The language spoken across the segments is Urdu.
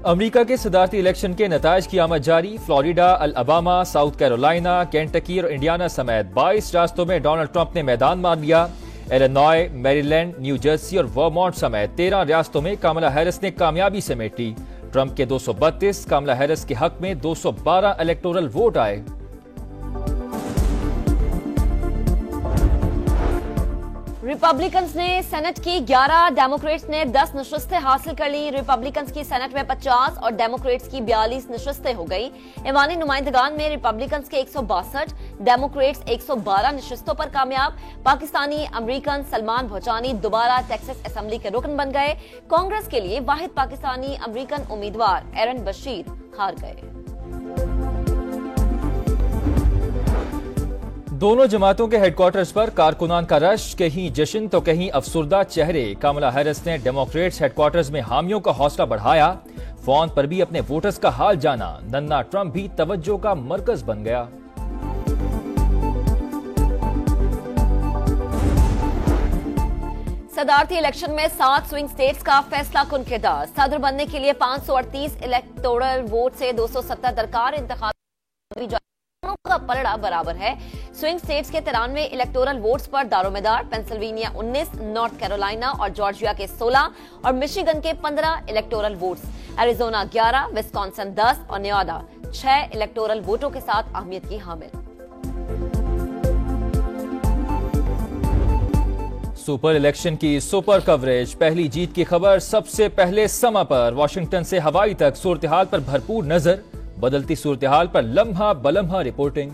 امریکہ کے صدارتی الیکشن کے نتائج کی آمد جاری۔ Florida, Alabama, south Carolina, Kentucky اور انڈیانا سمیت 22 ریاستوں میں ڈونلڈ ٹرمپ نے میدان مار لیا۔ ایلینوائے، میری لینڈ، نیو جرسی اور ورمونٹ سمیت 13 ریاستوں میں کاملا ہیرس نے کامیابی سمیٹ لی۔ ٹرمپ کے 232، کاملا ہیرس کے حق میں 212 الیکٹورل ووٹ آئے۔ ریپبلکنز نے سینٹ کی 11، ڈیموکریٹس نے 10 نشستیں حاصل کر لی۔ ریپبلکنز کی سینٹ میں 50 اور ڈیموکریٹس کی 42 نشستیں ہو گئی۔ ایوانی نمائندگان میں ریپبلکنز کے 162، ڈیموکریٹس 112 نشستوں پر کامیاب۔ پاکستانی امریکن سلمان بھوچانی دوبارہ ٹیکساس اسمبلی کے رکن بن گئے۔ کانگریس کے لیے واحد پاکستانی امریکن امیدوار ایرن بشیر ہار گئے۔ دونوں جماعتوں کے ہیڈ کوارٹرز پر کارکنان کا رش، کہیں جشن تو کہیں افسردہ چہرے۔ کاملا ہیرس نے ڈیموکریٹس ہیڈ کوارٹرز میں حامیوں کا حوصلہ بڑھایا۔ فون پر بھی اپنے ووٹرز کا حال جانا۔ ننا ٹرمپ بھی توجہ کا مرکز بن گیا۔ صدارتی الیکشن میں 7 سوئنگ سٹیٹس کا فیصلہ کن کردار۔ صدر بننے کے لیے 538 الیکٹورل ووٹ سے 270 درکار۔ انتخابی کا پلڑا برابر ہے۔ سوئنگ سٹیٹس کے 93 الیکٹورل ووٹس پر دارومدار۔ پینسلوینیا 19، نارتھ کیرولائنا اور جارجیا کے 16 اور مشیگن کے 15 الیکٹورل ووٹس۔ ایریزونا 11، وسکانسن 10 اور نیوادا 6 الیکٹورل ووٹوں کے ساتھ اہمیت کی حامل۔ سپر الیکشن کی سپر کوریج، پہلی جیت کی خبر سب سے پہلے سما پر۔ واشنگٹن سے ہوائی تک صورتحال پر بھرپور نظر، بدلتی صورتحال پر لمحہ بلمحہ رپورٹنگ۔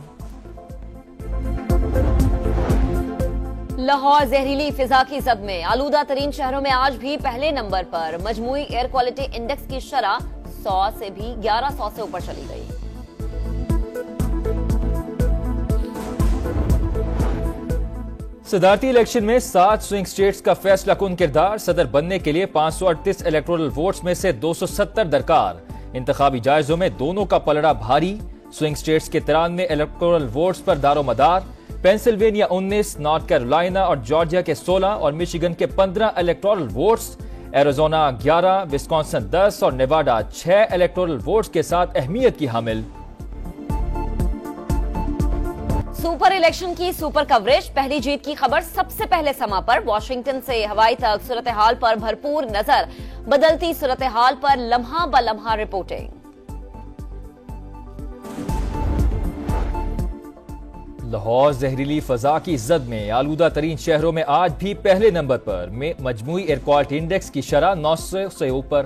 لاہور زہریلی فضا کی زد میں، آلودہ ترین شہروں میں آج بھی پہلے نمبر پر۔ مجموعی ایئر کوالٹی انڈیکس کی شرح 100 سے بھی 1100 سے اوپر چلی گئی۔ صدارتی الیکشن میں 7 سوئنگ سٹیٹس کا فیصلہ کن کردار۔ صدر بننے کے لیے 538 الیکٹورل ووٹس میں سے 270 درکار۔ انتخابی جائزوں میں دونوں کا پلڑا بھاری۔ سوئنگ سٹیٹس کے 93 الیکٹورل ووٹس پر دار و مدار۔ پینسلوینیا 19، نارتھ کیرولائنا اور جارجیا کے 16 اور مشیگن کے 15 الیکٹورل ووٹس۔ ایریزونا 11، وسکانسن 10 اور نیواڈا 6 الیکٹورل ووٹس کے ساتھ اہمیت کی حامل۔ سپر الیکشن کی سپر کوریج، پہلی جیت کی خبر سب سے پہلے سما پر۔ واشنگٹن سے ہوائی تک صورتحال پر بھرپور نظر، بدلتی صورتحال پر لمحہ بلمحہ رپورٹنگ۔ لاہور زہریلی فضا کی زد میں، آلودہ ترین شہروں میں آج بھی پہلے نمبر پر۔ مجموعی ایئر کوالٹی انڈیکس کی شرح 900 سے اوپر۔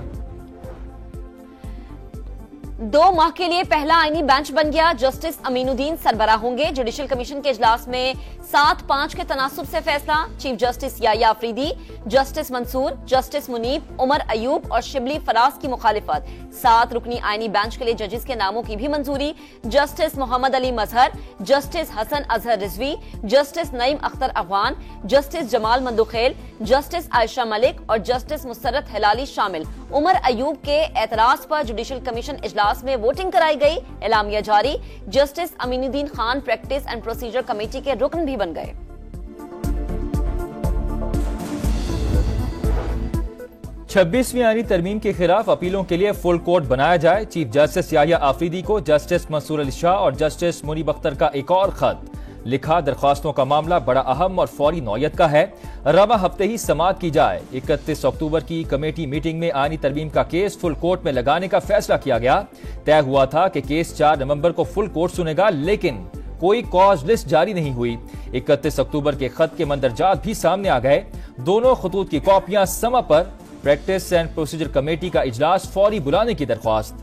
2 ماہ کے لیے پہلا آئینی بینچ بن گیا۔ جسٹس امین الدین سربراہ ہوں گے۔ جوڈیشل کمیشن کے اجلاس میں 7-5 کے تناسب سے فیصلہ۔ چیف جسٹس یحییٰ آفریدی، جسٹس منصور، جسٹس منیب، عمر ایوب اور شبلی فراز کی مخالفت۔ 7 رکنی آئینی بینچ کے لیے ججز کے ناموں کی بھی منظوری۔ جسٹس محمد علی مظہر، جسٹس حسن اظہر رضوی، جسٹس نعیم اختر افغان، جسٹس جمال مندوخیل، جسٹس عائشہ ملک اور جسٹس مسرت ہلالی شامل۔ عمر ایوب کے اعتراض پر جوڈیشل کمیشن اجلاس میں ووٹنگ کرائی گئی۔ اعلامیہ جاری۔ Justice Amin Uddin Khan practice and procedure committee کے رکن بھی بن گئے۔ 26ویں آئینی ترمیم کے خلاف اپیلوں کے لیے فل کورٹ بنایا جائے۔ چیف جسٹس یحییٰ آفریدی کو جسٹس منصور علی شاہ اور جسٹس منیب اختر کا ایک اور خط لکھا۔ درخواستوں کا معاملہ بڑا اہم اور فوری نوعیت کا ہے، رواں ہفتے ہی سماعت کی جائے۔ 31 اکتوبر کی کمیٹی میٹنگ میں آئینی ترمیم کا کیس فل کورٹ میں لگانے کا فیصلہ کیا گیا۔ طے ہوا تھا کہ کیس 4 نومبر کو فل کورٹ سنے گا، لیکن کوئی کاز لسٹ جاری نہیں ہوئی۔ 31 اکتوبر کے خط کے مندرجات بھی سامنے آ گئے۔ دونوں خطوط کی کاپیاں سما پر۔ پریکٹس اینڈ پروسیجر کمیٹی کا اجلاس فوری بلانے کی درخواست۔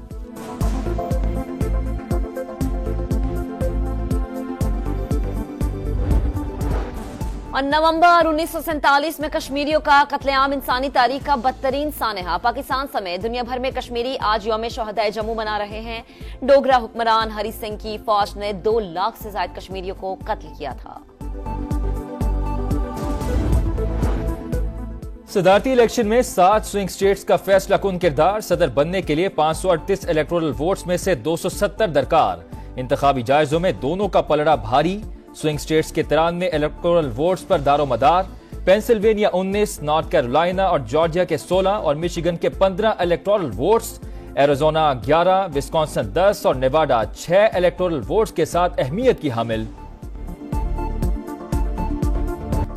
اور نومبر 1947 میں کشمیریوں کا قتل عام انسانی تاریخ کا بدترین سانحہ۔ پاکستان سمیت دنیا بھر میں کشمیری آج یوم شہدائے جموں منا رہے ہیں۔ ڈوگرا حکمران ہری سنگھ کی فوج نے 2 لاکھ سے زائد کشمیریوں کو قتل کیا تھا۔ صدارتی الیکشن میں 7 سوئنگ سٹیٹس کا فیصلہ کن کردار۔ صدر بننے کے لیے 538 الیکٹورل ووٹس میں سے 270 درکار۔ انتخابی جائزوں میں دونوں کا پلڑا بھاری۔ سوئنگ سٹیٹس کے 93 الیکٹورل ووٹس پر دار و مدار۔ پینسلوینیا 19، نارتھ کیرولائنا اور جارجیا کے 16 اور مشیگن کے 15 الیکٹورل ووٹس۔ ایریزونا 11, وسکانسن 10 اور نیواڈا 6 الیکٹورل ووٹس کے ساتھ اہمیت کی حامل۔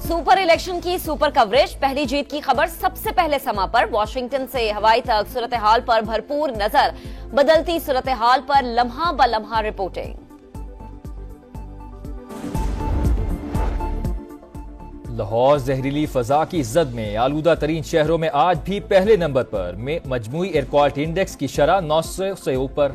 سپر الیکشن کی سپر کوریج، پہلی جیت کی خبر سب سے پہلے سما پر، واشنگٹن سے ہوائی تک صورتحال پر بھرپور نظر، بدلتی صورتحال پر لمحہ بہ لمحہ رپورٹنگ۔ لاہور زہریلی فضا کی زد میں آلودہ ترین شہروں میں آج بھی پہلے نمبر پر، مجموعی ایئر کوالٹی انڈیکس کی شرح 900 سے اوپر۔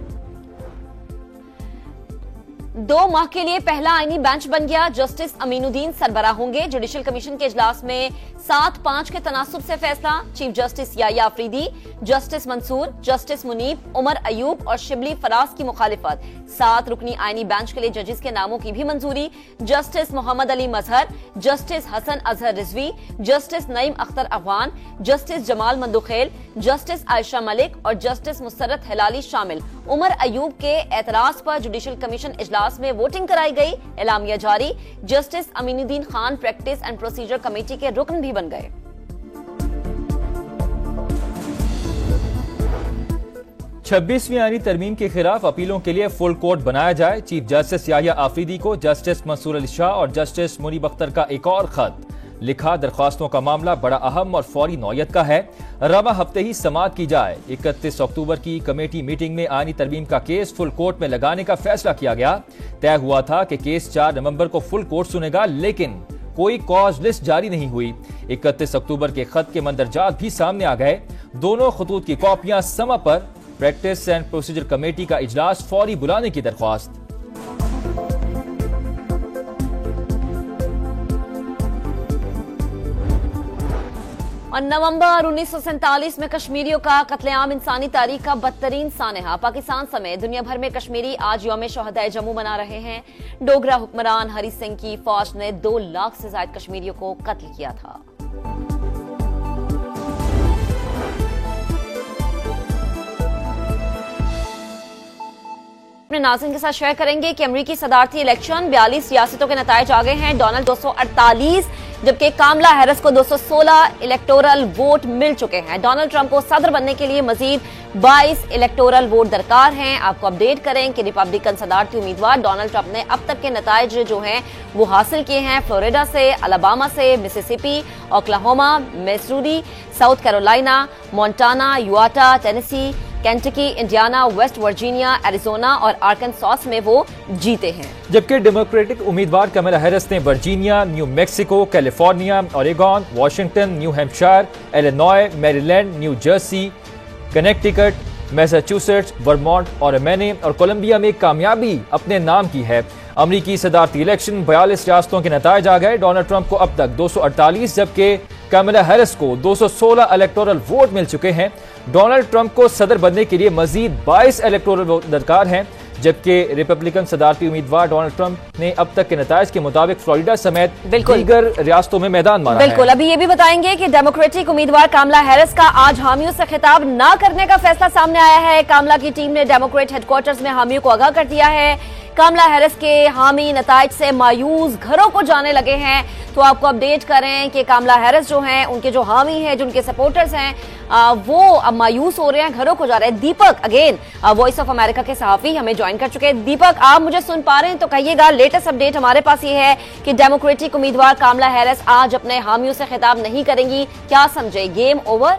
2 ماہ کے لیے پہلا آئینی بینچ بن گیا، جسٹس امین الدین سربراہ ہوں گے، جوڈیشل کمیشن کے اجلاس میں 7-5 کے تناسب سے فیصلہ، چیف جسٹس یحییٰ آفریدی، جسٹس منصور، جسٹس منیب، عمر ایوب اور شبلی فراز کی مخالفت، 7 رکنی آئینی بینچ کے لیے ججز کے ناموں کی بھی منظوری، جسٹس محمد علی مظہر، جسٹس حسن اظہر رضوی، جسٹس نعیم اختر افغان، جسٹس جمال مندوخیل، جسٹس عائشہ ملک اور جسٹس مسرت ہلالی شامل۔ عمر ایوب کے اعتراض پر جوڈیشل کمیشن اجلاس میں ووٹنگ کرائی گئی، اعلامیہ جاری، justice Amin Uddin Khan practice and procedure committee کے رکن بھی بن گئے۔ چھبیسویں آئینی ترمیم کے خلاف اپیلوں کے لیے فل کورٹ بنایا جائے، چیف جسٹس یحییٰ آفریدی کو جسٹس منصور علی شاہ اور جسٹس منیب اختر کا ایک اور خط لکھا، درخواستوں کا معاملہ بڑا اہم اور فوری نوعیت کا ہے، رواں ہفتے ہی سماعت کی جائے۔ 31 اکتوبر کی کمیٹی میٹنگ میں آئینی ترمیم کا کیس فل کورٹ میں لگانے کا فیصلہ کیا گیا۔ طے ہوا تھا کہ کیس 4 نومبر کو فل کورٹ سنے گا، لیکن کوئی کاز لسٹ جاری نہیں ہوئی۔ 31 اکتوبر کے خط کے مندرجات بھی سامنے آ گئے، دونوں خطوط کی کاپیاں سما پر، پریکٹس اینڈ پروسیجر کمیٹی کا اجلاس فوری بلانے کی درخواست۔ اور نومبر 1947 میں کشمیریوں کا قتل عام انسانی تاریخ کا بدترین سانحہ، پاکستان سمیت دنیا بھر میں کشمیری آج یوم شہدائے جموں منا رہے ہیں۔ ڈوگرا حکمران ہری سنگھ کی فوج نے 2 لاکھ سے زائد کشمیریوں کو قتل کیا تھا۔ اپنے ناظرین کے ساتھ شیئر کریں گے کہ امریکی صدارتی الیکشن 42 ریاستوں کے نتائج آ گئے ہیں، ڈونلڈ 248 جبکہ کاملا ہیرس کو 216 الیکٹورل ووٹ مل چکے ہیں۔ ڈونلڈ ٹرمپ کو صدر بننے کے لیے مزید 22 الیکٹورل ووٹ درکار ہیں۔ آپ کو اپڈیٹ کریں کہ ریپبلکن صدارتی امیدوار ڈونلڈ ٹرمپ نے اب تک کے نتائج جو ہیں وہ حاصل کیے ہیں، فلوریڈا سے، الاباما سے، Mississippi, Oklahoma, Missouri, South Carolina, Montana, Utah, Tennessee, Kentucky, Indiana, West Virginia, Arizona اور آرکنساس میں وہ جیتے ہیں۔ جبکہ ڈیموکریٹک امیدوار کملا ہیرس نے Virginia, New Mexico, California, Oregon, Washington, New Hampshire, Illinois, Maryland, New Jersey, Connecticut, Massachusetts, Vermont اور مینے اور کولمبیا میں کامیابی اپنے نام کی ہے۔ امریکی صدارتی الیکشن 42 ریاستوں کے نتائج آ گئے، ڈونلڈ ٹرمپ کو اب تک 248 جبکہ کملا ہیرس کو 216 الیکٹورل ووٹ مل چکے ہیں۔ ڈونلڈ ٹرمپ کو صدر بننے کے لیے مزید 22 الیکٹورل ووٹ درکار ہیں، جبکہ ریپبلکن صدارتی امیدوار ڈونلڈ ٹرمپ نے اب تک کے نتائج کے مطابق فلوریڈا سمیت دیگر ریاستوں میں میدان مارا ہے۔ بالکل، ابھی یہ بھی بتائیں گے کہ ڈیموکریٹک امیدوار کاملا ہیرس کا آج حامیوں سے خطاب نہ کرنے کا فیصلہ سامنے آیا ہے۔ کاملا کی ٹیم نے ڈیموکریٹ ہیڈ کوارٹرز میں حامیوں کو آگاہ کر دیا ہے۔ کاملا ہیرس کے حامی نتائج سے مایوس گھروں کو جانے لگے ہیں، تو آپ کو اپڈیٹ کریں کہ کاملا ہیرس جو ہیں، ان کے جو حامی ہیں، جو ان کے سپورٹرز ہیں، وہ اب مایوس ہو رہے ہیں، گھروں کو جا رہے ہیں۔ Deepak again voice of America کے صحافی ہمیں جوائن کر چکے ہیں۔ دیپک، آپ مجھے سن پا رہے ہیں تو کہیے گا، لیٹسٹ اپڈیٹ ہمارے پاس یہ ہے کہ ڈیموکریٹک امیدوار کاملا ہیرس آج اپنے حامیوں سے خطاب نہیں کریں گی، کیا سمجھے گیم اوور؟